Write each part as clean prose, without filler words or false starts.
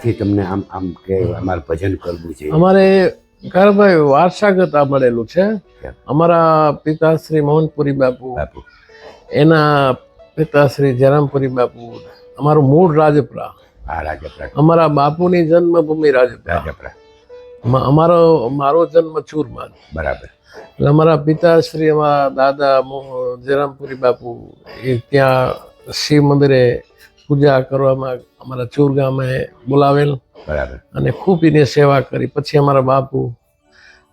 ક્યાંથી તમને આમ આમ કે અમારે ભજન કરવું છે? અમારે કારભાઈ વારસાગત આ મળેલું છે. અમારા પિતાશ્રી મોહનપુરી બાપુ, બાપુ એના પિતાશ્રી જયરામપુરી બાપુ, અમારું મૂળ રાજપરા. આ રાજપરા, અમારા બાપુની જન્મભૂમિ રાજપરા. રાજપરા, મારો જન્મ ચૂરમાં. બરાબર. એટલે અમારા પિતાશ્રી, અમારા દાદા જયરામપુરી બાપુ એ ત્યાં શિવ મંદિરે પૂજા કરવામાં અમારા ચૂર ગામે બોલાવેલ, બરાબર. અને ખૂબ એની સેવા કરી. પછી અમારા બાપુ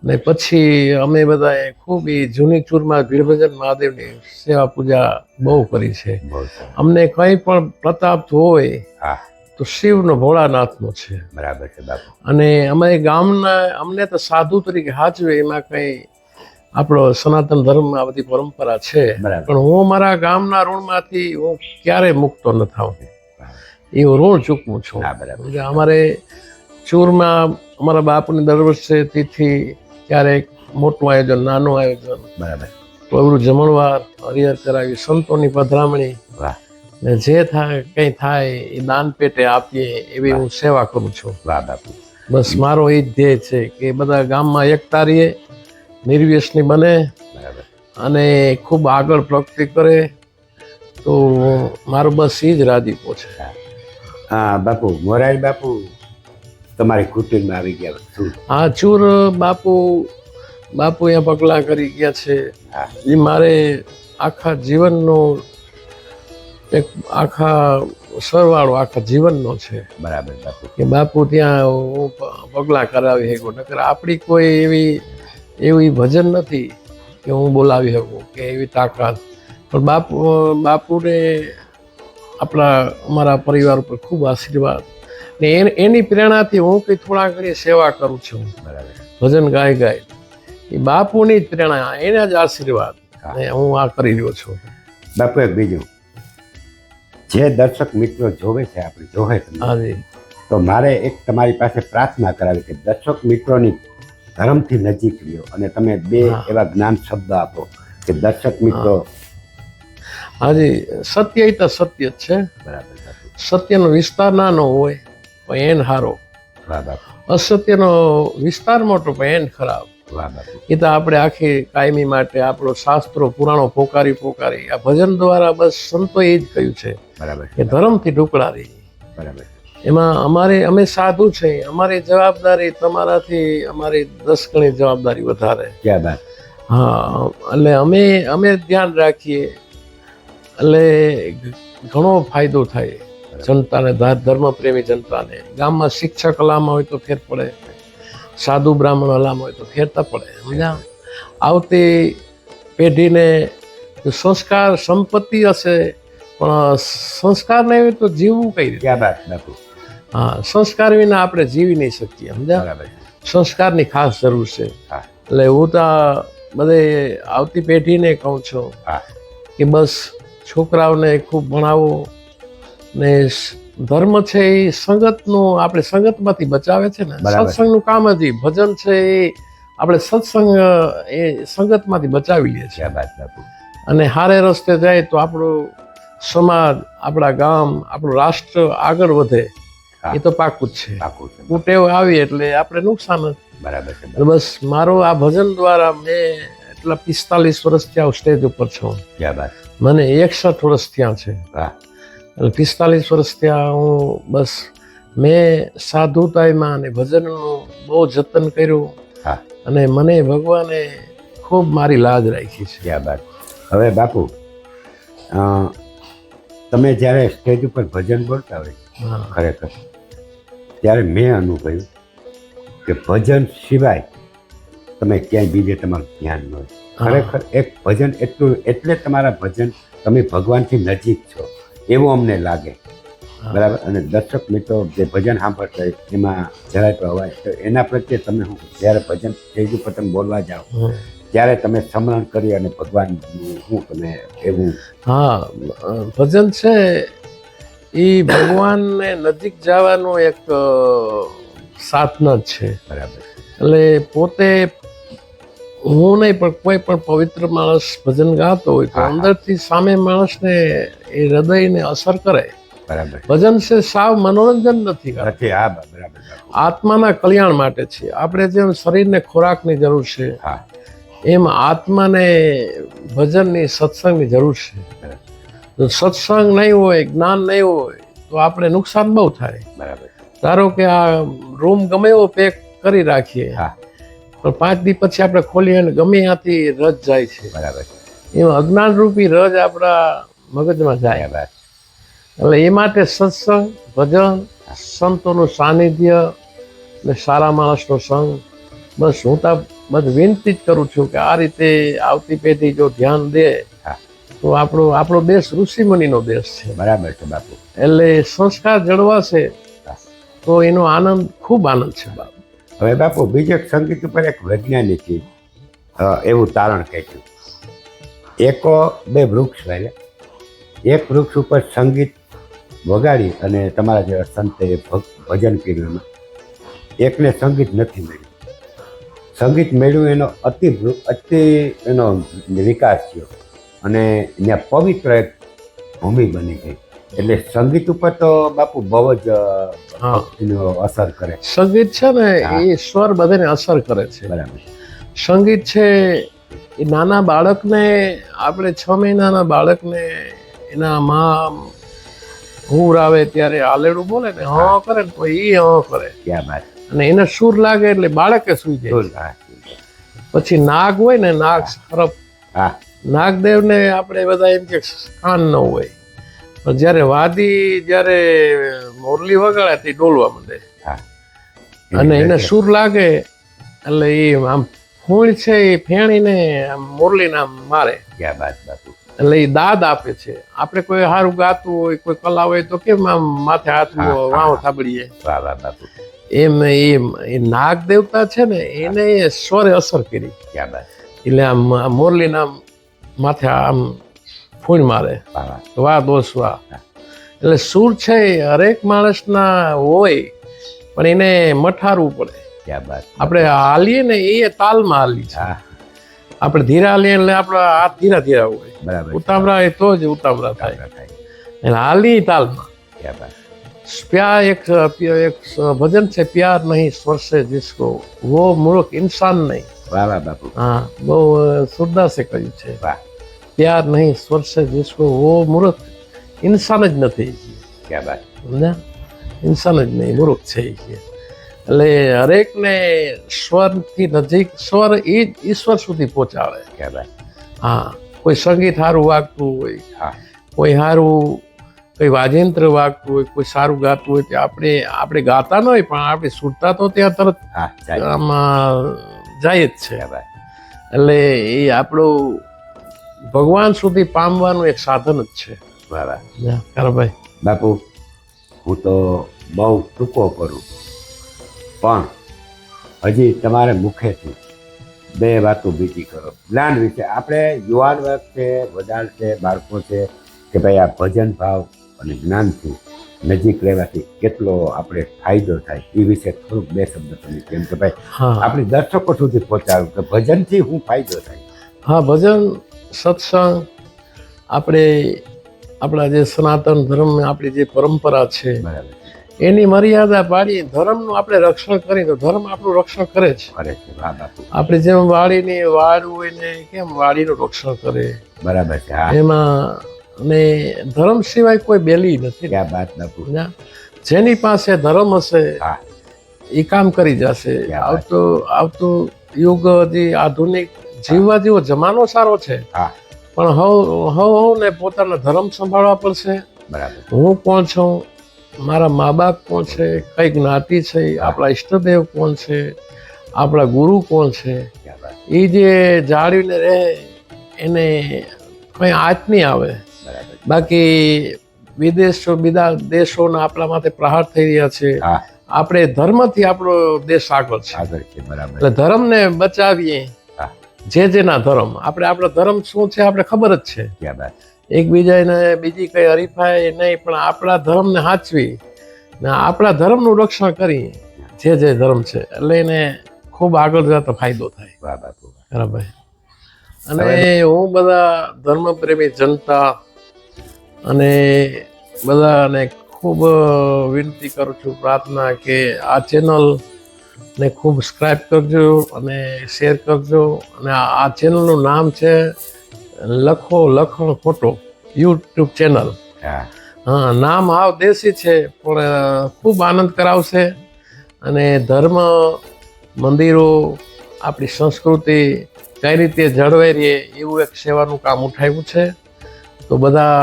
ને પછી અમે બધાએ ખૂબ એ જૂની ચૂરમાં ભીડભજન મહાદેવની સેવા પૂજા બહુ કરી છે. બહુ સરસ. અમને કંઈ પણ પ્રતાપ હોય હા, તો શિવનો ભોળાનાથનો છે. બરાબર છે બાપુ. અને અમે ગામના, અમને તો સાધુ તરીકે હાચવે, એમાં કંઈ આપણો સનાતન ધર્મમાં આ બધી પરંપરા છે. બરાબર. પણ હું મારા ગામના ઋણમાંથી હું ક્યારેય મુક્તો ન થાઉં, એવું ઋણ ચૂકવું છું. હા, બરાબર. એટલે અમારે ચૂરમાં અમારા બાપુની દર વર્ષે તિથિ, ક્યારેક મોટું આયોજન, નાનું આયોજન, બરાબર. કોઈનું જમણવાર, હરિહર કરાવી, સંતોની પધરામણી, વાહ, ને જે થાય કંઈ થાય એ દાન પેટે આપીએ, એવી હું સેવા કરું છું. વાહ બાપુ. બસ મારો એ જ ધ્યેય છે કે બધા ગામમાં એકતા રહીએ, નિર્વ્યસની બને બરાબર. અને ખૂબ આગળ પ્રગતિ કરે, તો મારું બસ એ જ રાજીપો છે. હા બાપુ, મોરારી બાપુ તમારી કુટુંબમાં આવી ગયા શું? હા, ચૂર બાપુ અહીંયા પગલાં કરી ગયા છે. હા, એ મારે આખા જીવનનો એક સરવાળો આખા જીવનનો છે બરાબર બાપુ. કે બાપુ ત્યાં હું પગલાં કરાવી શકું. નકર આપણી કોઈ એવી ભજન નથી કે હું બોલાવી શકું કે એવી તાકાત. પણ બાપુને અમારા પરિવાર ઉપર ખૂબ આશીર્વાદ, ને એની પ્રેરણાથી હું કંઈ થોડા ઘણી સેવા કરું છું. બરાબર. ભજન ગાય એ બાપુની જ પ્રેરણા, એના જ આશીર્વાદ ને હું આ કરી રહ્યો છું. બાપુ એક બીજું, જે દર્શક મિત્રો જોવે છે, આપણે જોવે છે, હાજી, તો મારે એક તમારી પાસે પ્રાર્થના કરાવી કે દર્શક મિત્રોની ધર્મથી નજીક રહ્યો અને તમે બે એવા જ્ઞાન શબ્દ આપો કે દર્શક મિત્રો. હાજી, સત્ય એ તો સત્ય જ છે. બરાબર બાપુ. સત્યનો વિસ્તાર નાનો હોય પણ એન હારો, વાહ બાપુ. અસત્યનો વિસ્તાર મોટો પણ એન ખરાબ. વાહ બાપુ. એ તો આપણે આખી કાયમી માટે આપણો શાસ્ત્રો પુરાણો પોકારી આ ભજન દ્વારા બસ સંતોએ એ જ કહ્યું છે બરાબર કે ધર્મથી ઢુકળા રહી. બરાબર. એમાં અમે સાધુ છે, અમારી જવાબદારી તમારાથી અમારી 10 ગણી જવાબદારી વધારે. ક્યાં બાત. હા, એટલે અમે ધ્યાન રાખીએ એટલે ઘણો ફાયદો થાય જનતાને, ધર્મપ્રેમી જનતાને. ગામમાં શિક્ષક હલામાં હોય તો ફેર પડે, સાધુ બ્રાહ્મણ હલામાં હોય તો ફેરતા પડે. સમજ્યા? આવતી પેઢીને સંસ્કાર સંપત્તિ હશે, પણ સંસ્કાર નહીં હોય તો જીવવું કઈ રીતે? ક્યાં બાત બાપુ. હા, સંસ્કાર વિના આપણે જીવી નહીં શકીએ. સમજ્યા? બરાબર. સંસ્કારની ખાસ જરૂર છે. હા. એટલે હું તો બધે આવતી પેઢીને કહું છું હા, કે બસ છોકરાઓને ખૂબ ભણાવો, ને ધર્મ છે એ સંગતનું, આપણે સંગતમાંથી બચાવે છે ને. બરાબર. સત્સંગનું કામ જ ભજન છે એ આપણે સત્સંગ એ સંગતમાંથી બચાવી લે છે. ક્યાં બાત બાપુ. અને હારે રસ્તે જાય તો આપણો સમાજ, આપણા ગામ, આપણું રાષ્ટ્ર આગળ વધે. હા. એ તો પાકું જ છે. પાકું છે. કુટેવ આવી એટલે આપણે નુકસાન જ. બરાબર છે. એટલે બસ મારો આ ભજન દ્વારા મેં એટલા 45 વર્ષથી આ સ્ટેજ ઉપર છું. ક્યાં બાત. મને 61 વર્ષ થયા છે. વાહ. એટલે 45 વર્ષ ત્યાં હું બસ મેં સાધુતાઈમાં અને ભજનનું બહુ જતન કર્યું. હા. અને મને ભગવાને ખૂબ મારી લાજ રાખી છે. ક્યાં બાત. હવે બાપુ, તમે જ્યારે સ્ટેજ ઉપર ભજન બોલતા હોય હા. ખરેખર ત્યારે મેં અનુભવ્યું કે ભજન સિવાય તમે ક્યાંય બીજે તમારું ધ્યાન ન હોય. ખરેખર એક ભજન એટલું, એટલે તમારા ભજન તમે ભગવાનથી નજીક છો એવું અમને લાગે. બરાબર. અને દર્શક મિત્રો જે ભજન સાંભળતા હોય એમાં જરાય તો અવાજ, તો એના પ્રત્યે તમે શું, જ્યારે ભજન સ્ટેજ ઉપર તમે બોલવા જાઓ ત્યારે તમે સ્મરણ કરી અને ભગવાનનું શું તમે એવું. હા, ભજન છે એ ભગવાનને નજીક જવાનું એક સાધન જ છે. બરાબર. એટલે પોતે હું નહીં પણ કોઈ પણ પવિત્ર માણસ ભજન ગાતો હોય તો હા. અંદરથી સામે માણસને એ હૃદયને અસર કરે. બરાબર ભજન છે સાવ મનોરંજન નથી કરતા. નથી. હા બરાબર બાપુ. આત્માના કલ્યાણ માટે છે. આપણે જેમ શરીરને ખોરાકની જરૂર છે હા એમ આત્માને ભજનની સત્સંગની જરૂર છે. બરાબર જો સત્સંગ નહીં હોય, જ્ઞાન નહીં હોય તો આપણે નુકસાન બહુ થાય. બરાબર. ધારો કે આ રૂમ ગમે એવો પેક કરી રાખીએ હા પણ 5 દી પછી આપણે ખોલીએ અને ગમે ત્યાંથી રજ જાય છે. બરાબર એમાં અજ્ઞાન રૂપી રજ આપણા મગજમાં જાય. બરાબર. એટલે એ માટે સત્સંગ, ભજન, સંતોનું સાનિધ્ય ને સારા માણસનો સંગ, બસ હું તો બસ વિનંતી જ કરું છું કે આ રીતે આવતી પેઢી જો ધ્યાન દે હા. તો આપણો દેશ ઋષિમુનિનો દેશ છે. બરાબર છે બાપુ. એટલે સંસ્કાર જળવાશે તો એનો આનંદ ખૂબ આનંદ છે બાપુ. હવે બાપુ બીજે એક સંગીત ઉપર એક વૈજ્ઞાનિકે એવું તારણ કાઢ્યું. બે વૃક્ષ વાવ્યા, એક વૃક્ષ ઉપર સંગીત વગાડી અને તમારા જેવા સંતે ભજન કર્યું, એકને સંગીત નથી મળ્યું. સંગીત મેળવ્યું એનો અતિ એનો વિકાસ થયો અને ત્યાં પવિત્ર એક ભૂમિ બની ગઈ. એટલે સંગીત ઉપર તો બાપુ બહુ જ એનો અસર કરે. સંગીત છે ને એ સ્વર બધાને અસર કરે છે. બરાબર. સંગીત છે એ નાના બાળકને, આપણે 6 મહિનાના બાળકને એના માં હુર આવે ત્યારે આલેડું બોલે ને હ કરે ને તો એ હ કરે ક્યાં વાત. અને એને સુર લાગે એટલે બાળકે સુઈ જાય. હા પછી નાગ હોય ને, નાગ સરપ, હા નાગદેવને આપણે બધા એમ કે કાન ન હોય, પણ જ્યારે જ્યારે મોરલી વગાડે તે ડોલવા માંડે હા. અને એને સુર લાગે એટલે એ આમ ફૂણ છે એ ફેણીને આમ મોરલીને આમ મારે. ક્યાં વાત બાપુ. એટલે એ દાદ આપે છે. આપણે કોઈ સારું ગાતું હોય, કોઈ કલા હોય તો કેમ આમ માથે હાથ વાવ થાબડીએ. વાહ વાહ બાપુ. એમ એ નાગ દેવતા છે ને એને એ સ્વરે અસર કરી. ક્યાં વાત. એટલે આમ મોરલીને આમ માથે આમ ફૂણ મારે. વાહ વાહ. વાહ દોષ વાહ. એટલે સુર છે એ હરેક માણસના હોય પણ એને મઠારવું પડે. ક્યાં વાત. આપણે હાલીએ ને એ તાલમાં હાલી છે. હા આપણે ધીરા હાલીએ એટલે આપણા હાથ ધીરા ધીરા હોય, બરાબર. ઉતામળા એ તો જ ઉતામળા થાય. થાય. એટલે હાલી તાલમાં. ક્યાં વાત. प्यार एक भजन से प्यार नहीं स्वर से जिसको वो मूर्ख इंसान नहीं. વાહ વાહ બાપુ. हाँ वो સુરદાસે से કહ્યું છે વાહ. प्यार नहीं स्वर से जिसको वो मूर्ख इंसान જ નથી. ક્યાં વાત. સમજ્યા? ઇન્સાન જ નહીં, મૂર્ખ છે એ. એટલે હરેકને સ્વરથી નજીક, સ્વર એ ઈશ્વર સુધી પહોંચાડે. ક્યાં વાત. હા, કોઈ સંગીત સારું વાગતું હોય, હા કોઈ સારું કોઈ વાજિંત્ર વાગતું હોય, કોઈ સારું ગાતું હોય તે આપણે ગાતા ન હોય પણ આપણી સુરતા તો ત્યાં તરત હા જાય. આમાં જાય જ છે. ક્યાં વાત. એટલે એ આપણું ભગવાન સુધી પામવાનું એક સાધન જ છે. વાહ વાહ ભાઈ બાપુ. હું તો બહુ ટૂંકો કરું પણ હજી તમારે મુખેથી 2 વાતો બીજી કરો. જ્ઞાન વિશે આપણે યુવાન વર્ગ છે, વડાલ છે, બાળકો છે કે ભાઈ આ ભજન ભાવ અને જ્ઞાનથી નજીક રહેવાથી કેટલો આપણે ફાયદો થાય એ વિશે થોડુંક 2 શબ્દ તમે કેમ કે ભાઈ હા આપણી દર્શકો સુધી પહોંચાડું કે ભજનથી શું ફાયદો થાય. હા, ભજન સત્સંગ આપણે આપણા જે સનાતન ધર્મ, આપણી જે પરંપરા છે બરાબર. એની મર્યાદા પાડી ધર્મનું આપણે રક્ષણ કરીએ તો ધર્મ આપણું રક્ષણ કરે છે. કરે છે. વાહ બાપુ. આપણે જેમ વાડીની વાડ હોય ને કેમ વાડીનું રક્ષણ કરે બરાબર છે. હા એમાં, અને ધર્મ સિવાય કોઈ બેલી નથી. ક્યાં વાત બાપુ. જેની પાસે ધર્મ હશે હા એ કામ કરી જશે. આવતો યુગ જે આધુનિક જીવવા જેવો જમાનો સારો છે હા પણ હવ ને પોતાનો ધર્મ સંભાળવા પડશે. બરાબર. હું કોણ છું, મારા મા બાપ કોણ છે, કઈ જ્ઞાતિ છે, આપણા ઈષ્ટદેવ કોણ છે, આપણા ગુરુ કોણ છે, ક્યાં વાત. એ જે જાળવીને રહે એને કંઈ આંચ નહીં આવે. બરાબર. બાકી બીજા દેશોના આપણા માથે પ્રહાર થઈ રહ્યા છે. હા આપણે ધર્મથી આપણો દેશ આગળ છે. આગળ છે. બરાબર. એટલે ધર્મને બચાવીએ. હા જેના ધર્મ, આપણો ધર્મ શું છે આપણે ખબર જ છે. ક્યાં વાત. એકબીજાને બીજી કઈ હરીફાઈ નહીં પણ આપણા ધર્મને સાચવી ને આપણા ધર્મનું રક્ષણ કરી જે ધર્મ છે એટલે એને ખૂબ આગળ જતા ફાયદો થાય. વાહ બાપુ. બરાબર. અને હું બધા ધર્મપ્રેમી જનતા અને બધાને ખૂબ વિનંતી કરું છું, પ્રાર્થના કે આ ચેનલ ને ખૂબ સબસ્ક્રાઈબ કરજો અને શેર કરજો. અને આ ચેનલનું નામ છે લખણ ફોટો યુટ્યુબ ચેનલ. હા હા, નામ હાવ દેશી છે પણ ખૂબ આનંદ કરાવશે. અને ધર્મ, મંદિરો, આપણી સંસ્કૃતિ કઈ રીતે જળવાઈ રહે એવું એક સેવાનું કામ ઉઠાવ્યું છે. તો બધા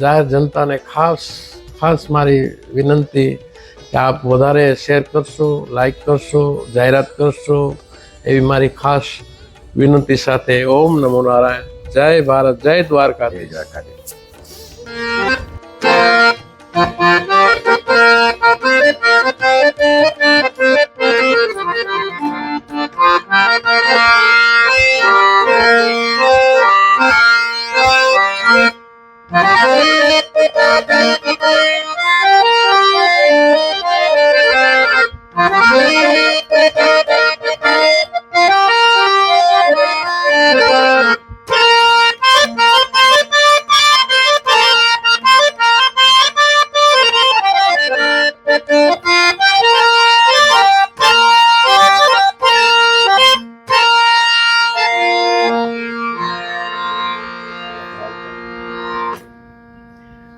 જાહેર જનતાને ખાસ મારી વિનંતી કે આપ વધારે શેર કરશો, લાઈક કરશો, જાહેરાત કરશો એવી મારી ખાસ વિનંતી સાથે ઓમ નમો નારાયણ. જય ભારત, જય દ્વારકાધીશ.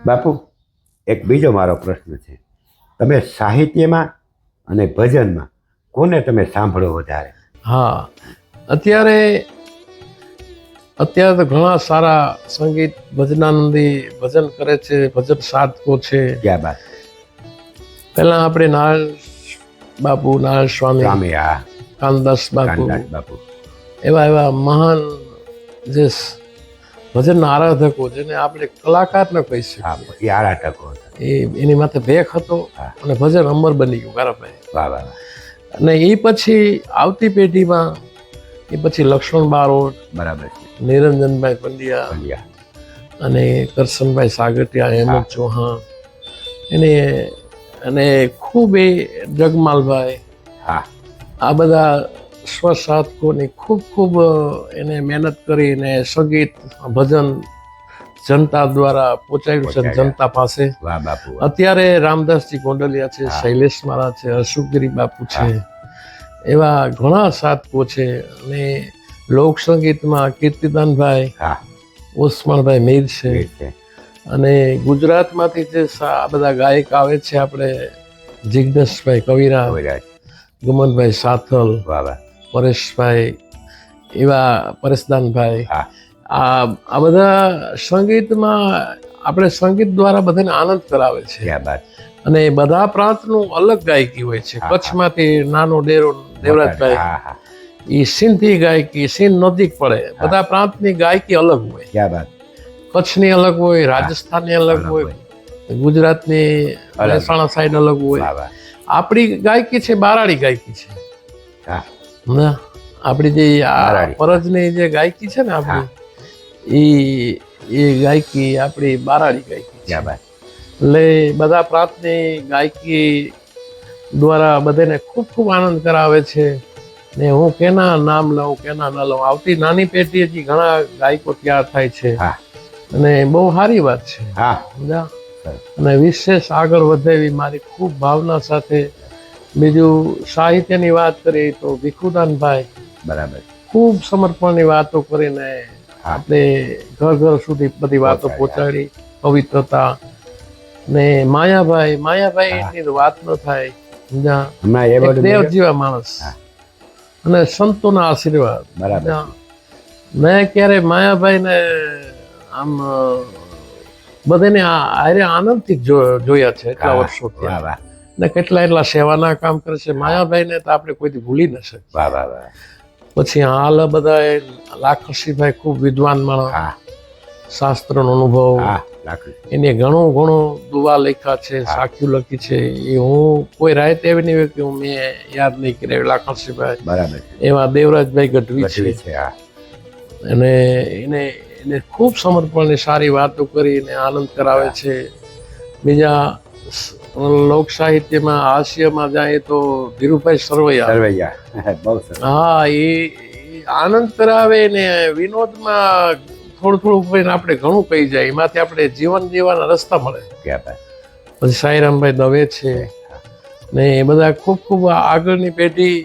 બાપુ, એક બીજો મારો પ્રશ્ન છે. તમે સાહિત્યમાં અને ભજનમાં કોને તમે સાંભળો વધારે? હા, અત્યારે તો ઘણા સારા સંગીત ભજનાનંદી ભજન કરે છે, ભજન સાધકો છે. ક્યાં બાત. પહેલા આપણે નારાયણ સ્વામી, હા, કાનદાસ બાપુ, બાપુ એવા મહાન જે ભજનના આરાધકો, જેને આપણે કલાકાર ન કહી શકીએ, હા, એ આરાધકો હતા. એની માથે ભેખ હતો હા. અને ભજન અમર બની ગયું કારાભાઈ. વાહ વાહ. અને એ પછી આવતી પેઢીમાં લક્ષ્મણ બારોટ, બરાબર છે, નિરંજનભાઈ પંડ્યા અને કરશનભાઈ સાગઠિયા, હેમંત ચૌહાણ, અને ખૂબ એ જગમાલભાઈ, હા, આ બધા સ્વસાધકોની ખૂબ એને મહેનત કરીને સંગીત ભજન જનતા દ્વારા પહોંચાડ્યું છે જનતા પાસે. વાહ બાપુ. અત્યારે રામદાસજી ગોંડલિયા છે, શૈલેષ મહારાજ છે, અશોકગીરી બાપુ છે, એવા ઘણા સાધકો છે. અને લોકસંગીતમાં કીર્તિદાનભાઈ, ઓસમાણભાઈ મીર છે. અને ગુજરાતમાંથી જે આ બધા ગાયક આવે છે, આપણે જિજ્ઞેશભાઈ કવિરાજ, ગુમનભાઈ સાથલ, પરેશભાઈ, એવા પરેશદાનભાઈ, આ બધા સંગીતમાં આપણે સંગીત દ્વારા બધાને આનંદ કરાવે છે. અને બધા પ્રાંતનું અલગ ગાયકી હોય છે. કચ્છમાંથી નાનો ડેરો દેવરાજભાઈ, એ સિંધી ગાયકી, સિંધ નજીક પડે, બધા પ્રાંતની ગાયકી અલગ હોય. કચ્છની અલગ હોય, રાજસ્થાનની અલગ હોય, ગુજરાતની મહેસાણા સાઈડ અલગ હોય. આપણી ગાયકી છે બારાડી ગાયકી છે. આપણી જે પરજની જે ગાયકી છે ને આપણી, એ ગાયકી આપણી બારાડી ગાયકી છે. એટલે બધા પ્રાંતની ગાયકી દ્વારા બધાને ખૂબ આનંદ કરાવે છે. ને હું કેના નામ લઉં, કેના ન લઉં, આવતી નાની પેઢી હજી ઘણા ગાયકો તૈયાર થાય છે. અને બહુ સારી વાત છે. અને વિશેષ આગળ વધે એવી મારી ખૂબ ભાવના સાથે. બીજું સાહિત્યની વાત કરીએ તો ભીખુદાનભાઈ, બરાબર, ખૂબ સમર્પણની વાતો કરીને આપણે ઘર સુધી બધી વાતો પહોંચાડી. પવિત્રતા ને માયાભાઈની વાત ન થાય. દેવ જેવા માણસ અને સંતોના આશીર્વાદ. મેં ક્યારે માયાભાઈને આમ બધાને આનંદથી જોયા છે એટલા વર્ષોથી. ને એટલા સેવાના કામ કરે છે. માયાભાઈને તો આપણે કોઈથી ભૂલી ન શકીએ. પછી હાલ બધા લાખણસિંહભાઈ ખૂબ વિદ્વાન માણસ, શાસ્ત્રનો અનુભવ, એને ઘણું દુવા લખ્યા છે, સાખ્યું લખી છે. એ હું કોઈ રાયત એવી નહીં હોય કે હું મેં યાદ નહીં કર્યા. લાખણસિંહભાઈ, બરાબર, એવા દેવરાજભાઈ ગઢવી છે. અને એને ખૂબ સમર્પણની સારી વાતો કરીને આનંદ કરાવે છે. બીજા લોક સાહિત્યમાં હાસ્યમાં જાય તો ધીરુભાઈ સરવૈયા, હા, એ આનંદ કરાવે ને વિનોદમાં થોડું આપણે ઘણું કહી જાય. એમાંથી આપણે જીવન જીવવાના રસ્તા મળે. પછી સાઈરામભાઈ દવે છે ને એ બધા ખૂબ ખૂબ આગળની પેઢી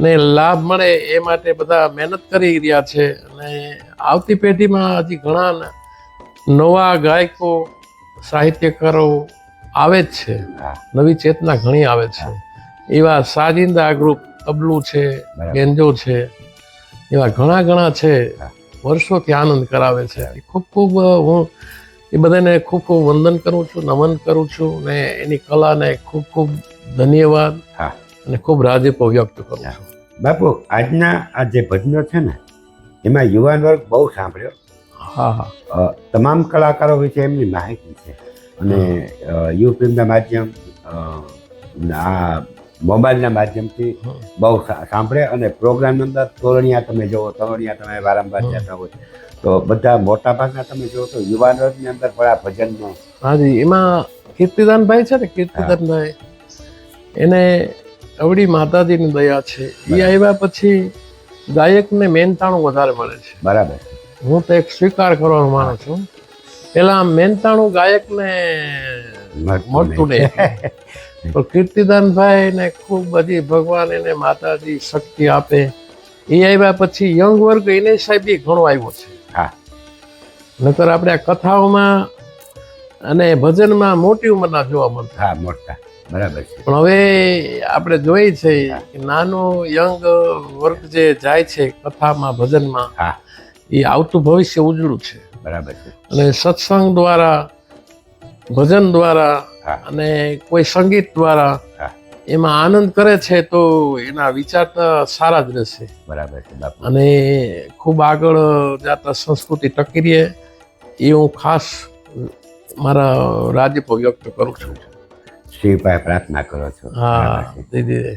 ને લાભ મળે એ માટે બધા મહેનત કરી રહ્યા છે અને આવતી પેઢીમાં હજી ઘણા નવા ગાયકો સાહિત્યકારો આવે જ છે. હા નવી ચેતના ઘણી આવે છે. એવા સાજિંદા ગ્રુપ તબલું છે, બરાબર. ગેંજો છે, એવા ઘણા ઘણા છે. હા. વર્ષોથી આનંદ કરાવે છે. ખૂબ ખૂબ હું એ બધાને ખૂબ ખૂબ વંદન કરું છું, નમન કરું છું ને એની કલાને ખૂબ ખૂબ ધન્યવાદ હા અને ખૂબ રાજીપો વ્યક્ત કરું છું. બાપુ, આજના આ જે ભજનો છે ને એમાં યુવાન વર્ગ બહુ સાંભળ્યો. હા હા તમામ કલાકારો વિશે એમની માહિતી છે અને યુટ્યુબના માધ્યમ આ મોબાઈલના માધ્યમથી બહુ સાંભળે અને પ્રોગ્રામની અંદર તોરણિયા તમે જુઓ, તોરણિયા તમે વારંવાર જતા હોય તો બધા મોટા ભાગના તમે જુઓ તો યુવાન વર્ગની અંદર પણ આ ભજનનો હાજી. એમાં કીર્તિદાનભાઈ છે ને, કીર્તિદાનભાઈ એને અવળી માતાજીની દયા છે. એ આવ્યા પછી ગાયકને મહેનતાણું વધારે મળે છે. બરાબર હું તો એક સ્વીકાર કરવાનો માનું છું. પેલા મહેનતાણું ગાયકને મળતું નહીં. પણ કીર્તિદાનભાઈ ને ખૂબ બધી ભગવાન એને માતાજી શક્તિ આપે. એ આવ્યા પછી યંગ વર્ગ એને સાહેબ એ ઘણો આવ્યો છે. હા નકર આપણે આ કથાઓમાં અને ભજનમાં મોટી ઉંમરના જોવા મળતા. હા મોટા બરાબર છે. પણ હવે આપણે જોઈ છે કે નાનું યંગ વર્ગ જે જાય છે કથામાં ભજનમાં, હા એ આવતું ભવિષ્ય ઉજળું છે. બરાબર છે. અને સત્સંગ દ્વારા, ભજન દ્વારા હા અને કોઈ સંગીત દ્વારા હા એમાં આનંદ કરે છે તો એના વિચાર તો સારા જ રહેશે બરાબર છે બાપુ. અને ખૂબ આગળ જતા સંસ્કૃતિ ટકી રહે એ હું ખાસ મારા રાજીપો વ્યક્ત કરું છું. શ્રી પાસે પ્રાર્થના કરો છો. હા બરાબર છે. દીદી